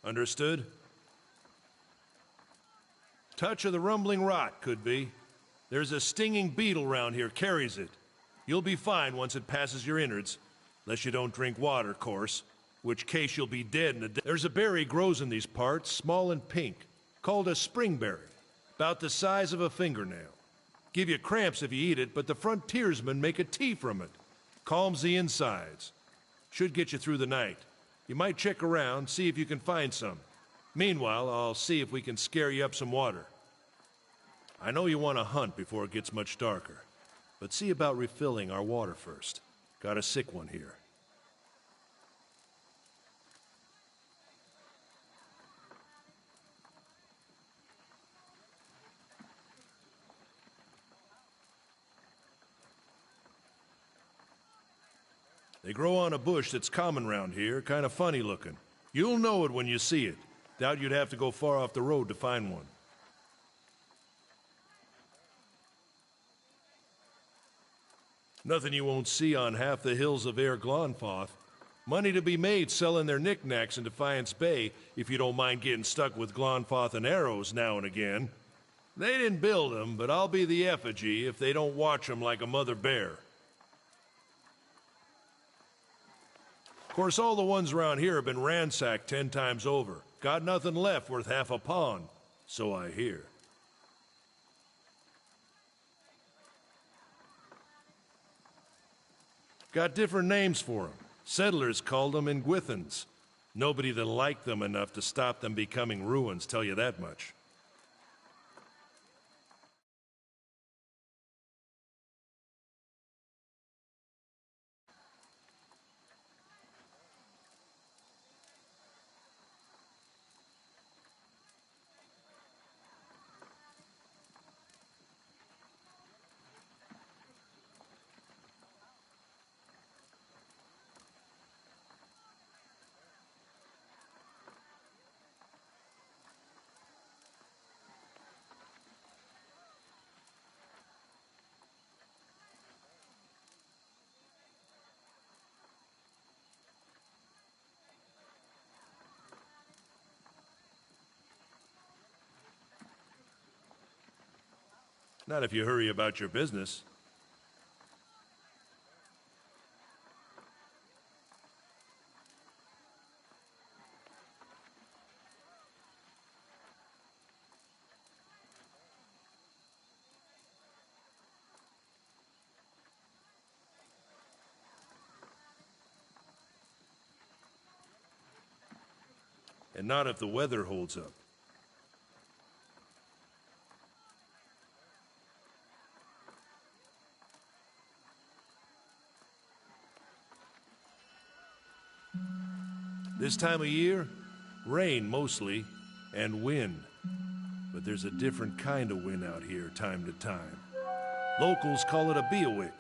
Understood? Touch of the rumbling rot, could be. There's a stinging beetle round here, carries it. You'll be fine once it passes your innards. Unless you don't drink water, course. Which case you'll be dead in a day. There's a berry grows in these parts, small and pink, called a springberry. About the size of a fingernail. Give you cramps if you eat it, but the frontiersmen make a tea from it. Calms the insides. Should get you through the night. You might check around, see if you can find some. Meanwhile, I'll see if we can scare you up some water. I know you want to hunt before it gets much darker, but see about refilling our water first. Got a sick one here. They grow on a bush that's common round here, kind of funny looking. You'll know it when you see it. Doubt you'd have to go far off the road to find one. Nothing you won't see on half the hills of Air Glonfoth. Money to be made selling their knickknacks in Defiance Bay, if you don't mind getting stuck with Glonfoth and arrows now and again. They didn't build them, but I'll be the effigy if they don't watch them like a mother bear. Of course, all the ones around here have been ransacked 10 times over. Got nothing left worth half a pond, so I hear. Got different names for them. Settlers called them Ingwithans. Nobody that liked them enough to stop them becoming ruins, tell you that much. Not if you hurry about your business. And not if the weather holds up. This time of year, rain mostly, and wind. But there's a different kind of wind out here time to time. Locals call it a beowick,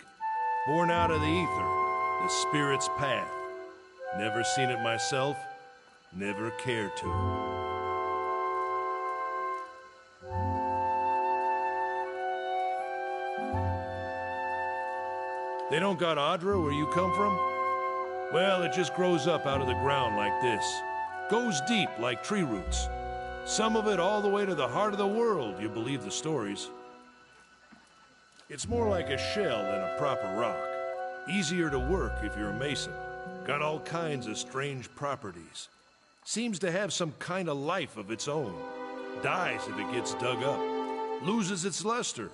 born out of the ether, the spirit's path. Never seen it myself, never cared to. They don't got Adra where you come from? Well, it just grows up out of the ground like this. Goes deep like tree roots. Some of it all the way to the heart of the world, you believe the stories. It's more like a shell than a proper rock. Easier to work if you're a mason. Got all kinds of strange properties. Seems to have some kind of life of its own. Dies if it gets dug up. Loses its luster.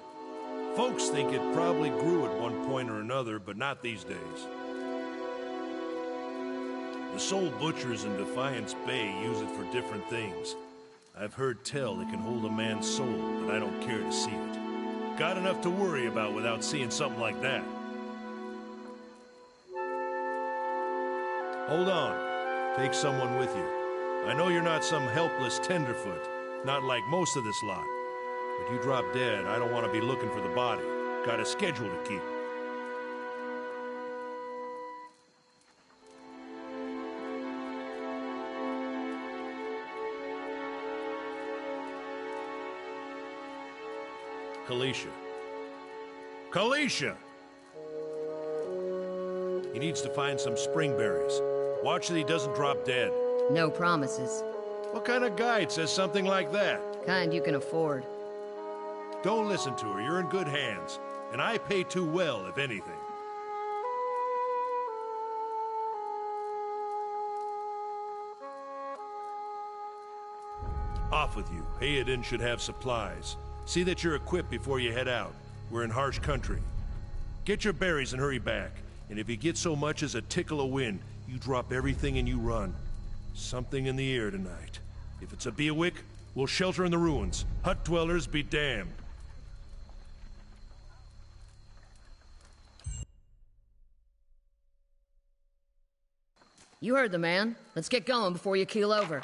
Folks think it probably grew at one point or another, but not these days. The soul butchers in Defiance Bay use it for different things. I've heard tell it can hold a man's soul, but I don't care to see it. Got enough to worry about without seeing something like that. Hold on. Take someone with you. I know you're not some helpless tenderfoot, not like most of this lot. But you drop dead, I don't want to be looking for the body. Got a schedule to keep. Kalisha. Kalisha! He needs to find some springberries. Watch that he doesn't drop dead. No promises. What kind of guide says something like that? Kind you can afford. Don't listen to her. You're in good hands. And I pay too well, if anything. Off with you. Hayden should have supplies. See that you're equipped before you head out. We're in harsh country. Get your berries and hurry back. And if you get so much as a tickle of wind, you drop everything and you run. Something in the air tonight. If it's a Beawick, we'll shelter in the ruins. Hut dwellers be damned. You heard the man. Let's get going before you keel over.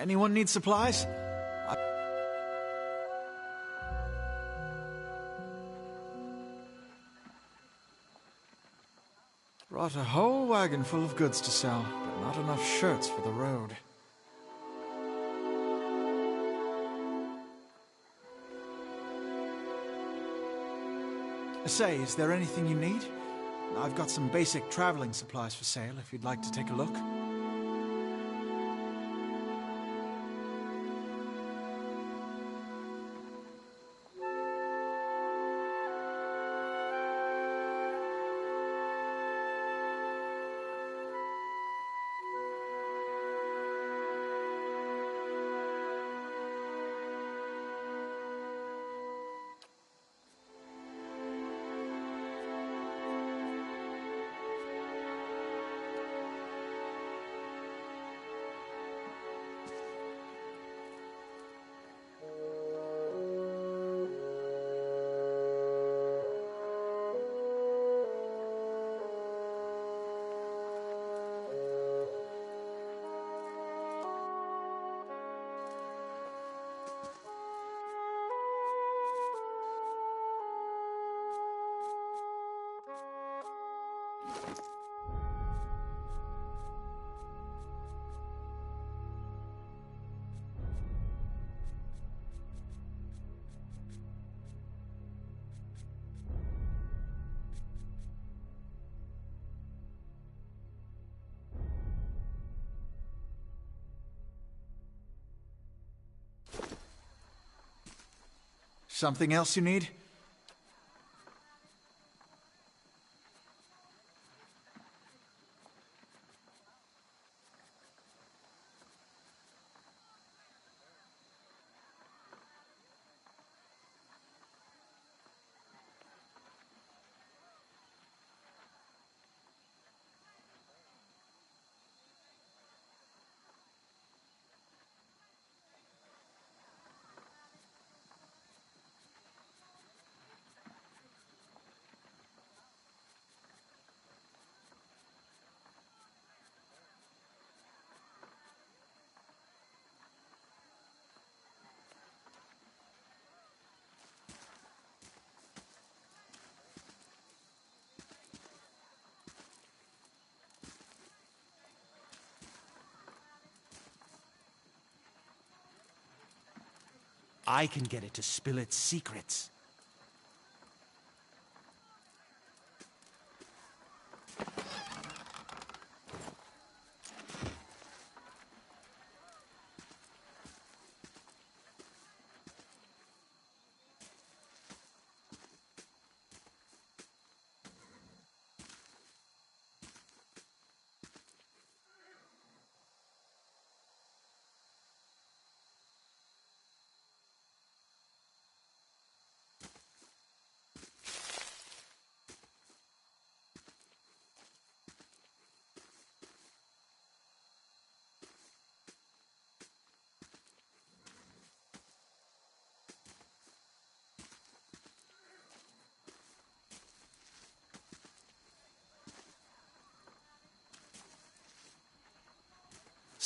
Anyone need supplies? Brought a whole wagon full of goods to sell, but not enough shirts for the road. Say, is there anything you need? I've got some basic traveling supplies for sale if you'd like to take a look. Something else you need? I can get it to spill its secrets.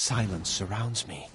Silence surrounds me.